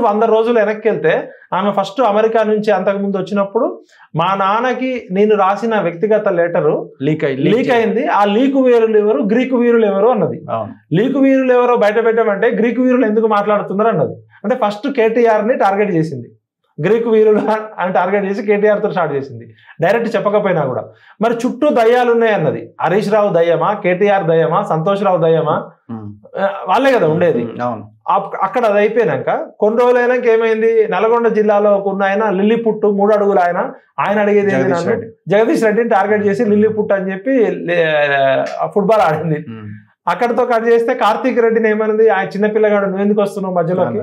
100 రోజులు వెనక్కి వెళ్తే ఆమె ఫస్ట్ అమెరికా నుంచి అంతకుముందు వచ్చినప్పుడు మా నాన్నకి నేను రాసిన వ్యక్తిగత లెటరు లీక్ అయింది, ఆ లీకు వీరులు ఎవరు, గ్రీకు వీరులు ఎవరు అన్నది. లీకు వీరులు ఎవరో బయట పెట్టమంటే గ్రీకు వీరులు ఎందుకు మాట్లాడుతున్నారు అన్నది. అంటే ఫస్ట్ కేటీఆర్ని టార్గెట్ చేసింది, గ్రీకు వీరులు అని టార్గెట్ చేసి కేటీఆర్తో స్టార్ట్ చేసింది, డైరెక్ట్ చెప్పకపోయినా కూడా. మరి చుట్టూ దయ్యాలు ఉన్నాయి అన్నది. హరీష్ రావు దయ్యమా, కేటీఆర్ దయ్యమా, సంతోష్ రావు దయ్యమా, వాళ్ళే కదా ఉండేది. అక్కడ అది అయిపోయినాక కొన్ని రోజులు అయినాక ఏమైంది, నల్గొండ జిల్లాలో ఉన్న ఆయన లిల్లీపుట్టు 3 అడుగులు ఆయన అడిగేది జగదీష్ రెడ్డిని టార్గెట్ చేసి లిల్లీపుట్టు అని చెప్పి ఫుట్బాల్ ఆడింది. అక్కడతో కట్ చేస్తే కార్తీక్ రెడ్డిని ఏమన్నది, ఆయన చిన్నపిల్లగాడు నువ్వు ఎందుకు వస్తున్నావు మధ్యలోకి,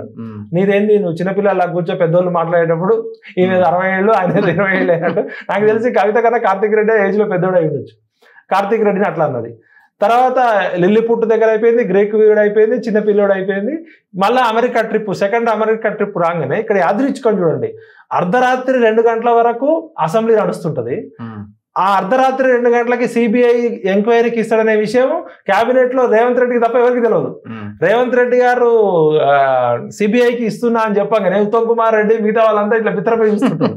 నీదేంది నువ్వు చిన్నపిల్లలా కూర్చో పెద్దోళ్ళు మాట్లాడేటప్పుడు ఈయన 60 ఏళ్ళు ఆయన 20 ఏళ్ళు అయినట్టు. నాకు తెలిసి కవిత కన్నా కార్తీక్ రెడ్డి ఏజ్ లో పెద్దోడు అయి ఉండొచ్చు. కార్తీక్ రెడ్డిని అట్లా అన్నది. తర్వాత లిల్లీపుట్టు దగ్గర అయిపోయింది, గ్రీక్ వీరుడు అయిపోయింది, చిన్నపిల్లోడు అయిపోయింది. మళ్ళీ America trip, second America trip రాగానే ఇక్కడ యాదృచ్ఛికం చూడండి, అర్ధరాత్రి 2 గంటల వరకు అసెంబ్లీ నడుస్తుంటది. ఆ అర్ధరాత్రి 2 గంటలకి సిబిఐ ఎంక్వైరీకి ఇస్తాడనే విషయం క్యాబినెట్ లో రేవంత్ రెడ్డికి తప్ప ఎవరికి తెలియదు. రేవంత్ రెడ్డి గారు సిబిఐకి ఇస్తున్నా అని చెప్పగానే ఉత్తమ్ కుమార్ రెడ్డి మిగతా వాళ్ళంతా ఇట్లా బిత్తరపోయి చూస్తుంటారు.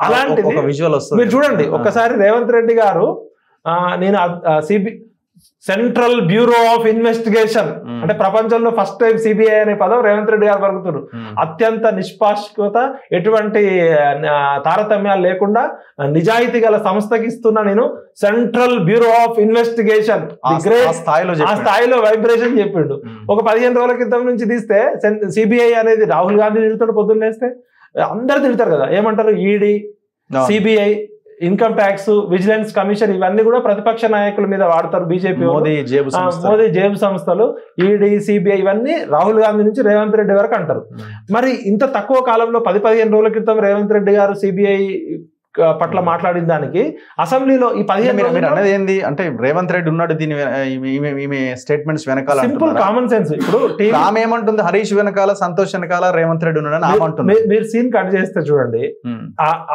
అలాంటిది మీరు చూడండి ఒక్కసారి రేవంత్ రెడ్డి గారు నేను సెంట్రల్ బ్యూరో ఆఫ్ ఇన్వెస్టిగేషన్ అంటే ప్రపంచంలో ఫస్ట్ టైం సిబిఐ అనే పదం రేవంత్ రెడ్డి గారు పలుకుతున్నారు. అత్యంత నిష్పాక్షికత, ఎటువంటి తారతమ్యాలు లేకుండా నిజాయితీ గల సంస్థకి ఇస్తున్నా నేను సెంట్రల్ బ్యూరో ఆఫ్ ఇన్వెస్టిగేషన్, ఆ స్థాయిలో వైబ్రేషన్ చెప్పిండు. ఒక 15 రోజుల క్రితం నుంచి తీస్తే సిబిఐ అనేది రాహుల్ గాంధీ తిరుగుతాడు, పొద్దున్న వేస్తే అందరు తిరుగుతారు కదా, ఏమంటారు ED, CBI, income tax, vigilance commission, ఇవన్నీ కూడా ప్రతిపక్ష నాయకుల మీద వాడతారు. బీజేపీ మోదీ జేబు సంస్థలు, ఈడీ, సిబిఐ ఇవన్నీ రాహుల్ గాంధీ నుంచి రేవంత్ రెడ్డి వరకు అంటారు. మరి ఇంత తక్కువ కాలంలో 10-15 రోజుల క్రితం రేవంత్ రెడ్డి గారు సిబిఐ పట్ల మాట్లాడిన దానికి అసెంబ్లీలో ఈ 15 మీరు అనేది ఏంది అంటే రేవంత్ రెడ్డి ఉన్నాడు దీని స్టేట్మెంట్స్ వెనకాల, సింపుల్ కామన్ సెన్స్. ఇప్పుడు ఆమె ఏమంటుంది, హరీష్ వెనకాల సంతోష్ వెనకాల రేవంత్ రెడ్డి ఉన్నాడని ఆమె అంటుంది. మీరు సీన్ కట్ చేస్తే చూడండి,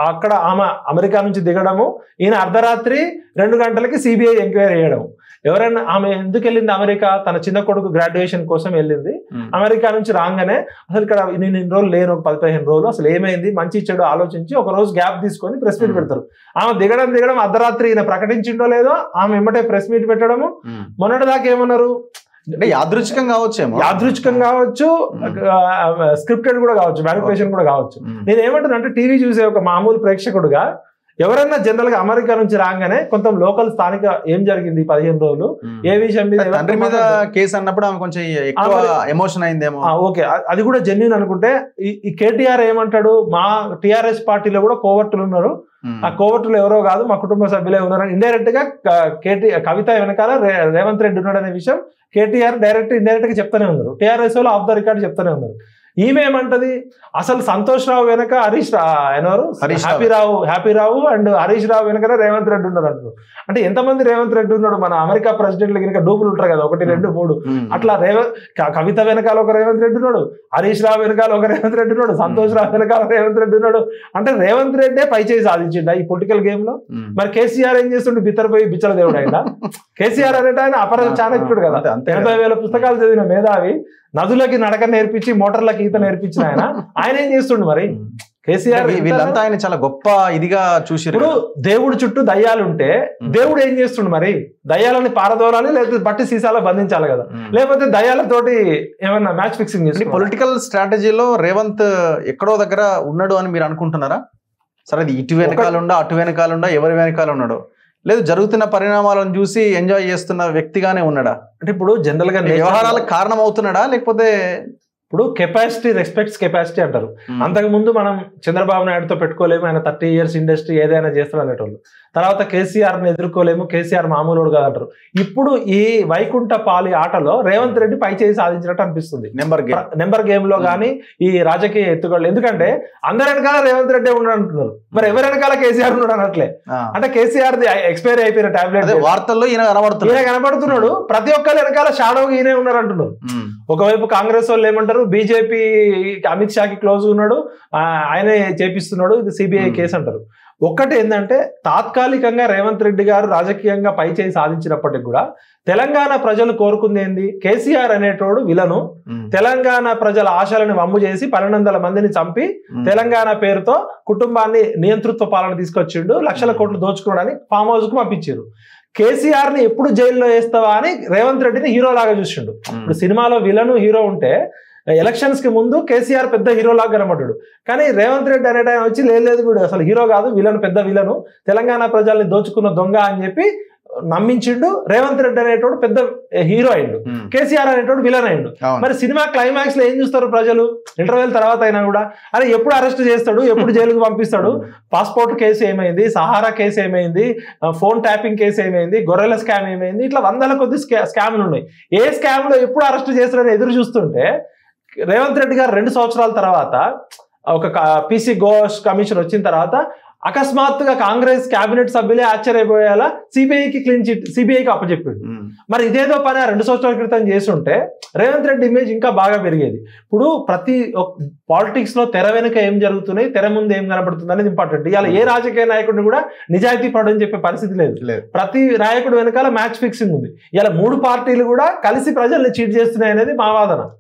అక్కడ ఆమె అమెరికా నుంచి దిగడము, ఈయన అర్ధరాత్రి 2 గంటలకి సిబిఐ ఎంక్వైరీ చేయడం. ఎవరైనా ఆమె ఎందుకు వెళ్ళింది అమెరికా, తన చిన్న కొడుకు గ్రాడ్యుయేషన్ కోసం వెళ్ళింది. అమెరికా నుంచి రాగానే అసలు ఇక్కడ నేను ఇన్ని రోజులు లేను, ఒక 10-15 రోజులు అసలు ఏమైంది మంచి చెడు ఆలోచించి ఒక రోజు గ్యాప్ తీసుకొని ప్రెస్ మీట్ పెడతారు. ఆమె దిగడం అర్ధరాత్రి ఈయన ప్రకటించిండో లేదో ఆమె ఎమ్మటే ప్రెస్ మీట్ పెట్టడము. మొన్నటిదాకా ఏమన్నారు, యాదృచ్ఛికం కావచ్చు, స్క్రిప్టెడ్ కూడా కావచ్చు, మ్యానిపులేషన్ కూడా కావచ్చు. నేను ఏమంటున్నా అంటే టీవీ చూసే ఒక మామూలు ప్రేక్షకుడుగా ఎవరైనా జనరల్ గా అమెరికా నుంచి రాగానే కొంత లోకల్ స్థానిక ఏం జరిగింది 15 రోజులు, ఏ విషయం మీద తండ్రి మీద కేసు అన్నప్పుడు ఆమె కొంచెం ఎమోషన్ అయిందేమో, ఓకే అది కూడా జెన్యూన్ అనుకుంటే, ఈ కేటీఆర్ ఏమంటాడు, మా టిఆర్ఎస్ పార్టీలో కూడా కోవర్టులు ఉన్నారు, ఆ కోవర్టులు ఎవరో కాదు మా కుటుంబ సభ్యులే ఉన్నారు. ఇండైరెక్ట్ గా కవిత వెనకాల రేవంత్ రెడ్డి ఉన్నాడు అనే విషయం కేటీఆర్ ఇండైరెక్ట్ గా చెప్తానే ఉన్నారు. టిఆర్ఎస్ వాళ్ళు ఆఫ్ ద రికార్డ్ చెప్తానే ఉన్నారు. ఈమె ఏమంటది, అసలు సంతోష్ రావు వెనక happy Rao and Harish Rao వెనక రేవంత్ రెడ్డి ఉన్నారు అంటారు. అంటే ఎంతమంది రేవంత్ రెడ్డి ఉన్నాడు, మన అమెరికా ప్రెసిడెంట్లు కనుక డూపులు ఉంటారు కదా, 1, 2, 3 అట్లా. కవిత వెనకాల ఒక రేవంత్ రెడ్డి ఉన్నాడు, హరీష్ రావు వెనకాల ఒక రేవంత్ రెడ్డి ఉన్నాడు, సంతోష్ రావు వెనకాల రేవంత్ రెడ్డి ఉన్నాడు. అంటే రేవంత్ రెడ్డే పై చేయి సాధించిండ ఈ పొలిటికల్ గేమ్ లో. మరి కేసీఆర్ ఏం చేస్తుండే, బిత్తరపోయి బిచ్చల దేవుడు అయినా. కేసీఆర్ అనేట ఆయన అపర చాణక్యుడు కదా, 80,000 పుస్తకాలు చదివిన మేధావి, నదులకి నడక నేర్పించి మోటార్లకి ఈత నేర్పించిన ఆయన ఏం చేస్తుండు మరి కేసీఆర్? వీళ్ళంతా ఆయన చాలా గొప్ప ఇదిగా చూసారు. ఇప్పుడు దేవుడి చుట్టూ దయ్యాలుంటే దేవుడు ఏం చేస్తుండు మరి, దయ్యాలని పారదోలాలి లేకపోతే బట్టి సీసాలో బంధించాలి కదా, లేకపోతే దయ్యాలతోటి ఏమన్నా మ్యాచ్ ఫిక్సింగ్ చేసి. పొలిటికల్ స్ట్రాటజీలో రేవంత్ ఎక్కడో దగ్గర ఉన్నాడు అని మీరు అనుకుంటున్నారా? సరే అది ఇటు వెనకాలండా అటు వెనకాలండా ఎవరి వెనకాల ఉన్నాడు, లేదు జరుగుతున్న పరిణామాలను చూసి ఎంజాయ్ చేస్తున్న వ్యక్తిగానే ఉన్నాడా? అంటే ఇప్పుడు జనరల్ గా వ్యవహారాలకు కారణం అవుతున్నాడా, లేకపోతే ఇప్పుడు కెపాసిటీ రెస్పెక్ట్స్ కెపాసిటీ అంటారు. అంతకుముందు మనం చంద్రబాబు నాయుడుతో పెట్టుకోలేము, ఆయన 30 years ఇండస్ట్రీ ఏదైనా చేస్తాడు అనేటోళ్ళు. తర్వాత కేసీఆర్ని ఎదుర్కోలేము, కేసీఆర్ మామూలుడు కాదంటారు. ఇప్పుడు ఈ వైకుంఠ పాలి ఆటలో రేవంత్ రెడ్డి పై చేసి సాధించినట్టు అనిపిస్తుంది నెంబర్ గేమ్ లో కానీ ఈ రాజకీయ ఎత్తుగడలు. ఎందుకంటే అందరి వెనకాల రేవంత్ రెడ్డి ఉన్నాడు అంటున్నారు, మరి ఎవరి వెనకాల కేసీఆర్ ఉన్నాడు అనట్లే. అంటే కేసీఆర్ ఎక్స్పైరీ అయిపోయిన టాబ్లెట్ వార్తల్లో ఈయన కనబడుతున్నాడు, ప్రతి ఒక్కరు వెనకాల షాడోగా ఈయనే ఉన్నారు అంటున్నారు. ఒకవైపు కాంగ్రెస్ వాళ్ళు ఏమంటారు, బీజేపీ అమిత్ షాకి క్లోజ్ ఉన్నాడు, ఆయనే చేపిస్తున్నాడు, ఇది సిబిఐ కేసు అంటారు. ఒక్కటి ఏంటంటే తాత్కాలికంగా రేవంత్ రెడ్డి గారు రాజకీయంగా పై చేయి సాధించినప్పటికి కూడా తెలంగాణ ప్రజలు కోరుకుంది ఏంది? కేసీఆర్ అనేటోడు విలను తెలంగాణ ప్రజల ఆశలను వమ్ము చేసి 1200 మందిని చంపి తెలంగాణ పేరుతో కుటుంబాన్ని నియంతృత్వ పాలన తీసుకొచ్చిండు, లక్షల కోట్లు దోచుకోవడానికి ఫామ్ హౌస్ కు పంపించారు. కేసీఆర్ ని ఎప్పుడు జైల్లో వేస్తావా అని రేవంత్ రెడ్డిని హీరో లాగా చూసిండు. ఇప్పుడు సినిమాలో విలను హీరో ఉంటే ఎలక్షన్స్ కి ముందు కేసీఆర్ పెద్ద హీరో లాగా కనబడ్డాడు. కానీ రేవంత్ రెడ్డి అనేట ఆయన వచ్చి లేదు వీడు అసలు హీరో కాదు, విలను పెద్ద విలను, తెలంగాణ ప్రజల్ని దోచుకున్న దొంగ అని చెప్పి నమ్మించిండు. రేవంత్ రెడ్డి అనేటోడు పెద్ద హీరో అయిండు, కేసీఆర్ అనేటోడు విలన్ అయిండు. మరి సినిమా క్లైమాక్స్ లో ఏం చూస్తారు ప్రజలు? ఇంటర్వెల్ తర్వాత అయినా కూడా అరే ఎప్పుడు అరెస్ట్ చేస్తాడు, ఎప్పుడు జైలుకు పంపిస్తాడు, పాస్పోర్ట్ కేసు ఏమైంది, సహారా కేసు ఏమైంది, ఫోన్ ట్యాపింగ్ కేసు ఏమైంది, గొర్రెల స్కామ్ ఏమైంది, ఇట్లా 100ల కొద్ది స్కామ్లు ఉన్నాయి. ఏ స్కామ్ లో ఎప్పుడు అరెస్ట్ చేస్తాడని ఎదురు చూస్తుంటే రేవంత్ రెడ్డి గారు 2 సంవత్సరాల తర్వాత ఒక పీసీ ఘోష్ కమిషన్ వచ్చిన తర్వాత అకస్మాత్తుగా కాంగ్రెస్ కేబినెట్ సభ్యులే ఆశ్చర్యపోయేలా సిబిఐకి క్లీన్ చిట్ సిబిఐకి అప్పచెప్పాడు. మరి ఇదేదో పని 2 సంవత్సరాల క్రితం చేస్తుంటే రేవంత్ రెడ్డి ఇమేజ్ ఇంకా బాగా పెరిగేది. ఇప్పుడు ప్రతి పాలిటిక్స్ లో తెర వెనుక ఏం జరుగుతున్నాయి, తెర ముందు ఏం కనబడుతుంది అనేది ఇంపార్టెంట్. ఇవాళ ఏ రాజకీయ నాయకుడిని కూడా నిజాయితీ పడని చెప్పే పరిస్థితి లేదు. ప్రతి నాయకుడు వెనకాల మ్యాచ్ ఫిక్సింగ్ ఉంది. ఇలా 3 పార్టీలు కూడా కలిసి ప్రజల్ని చీట్ చేస్తున్నాయి అనేది మా వాదన.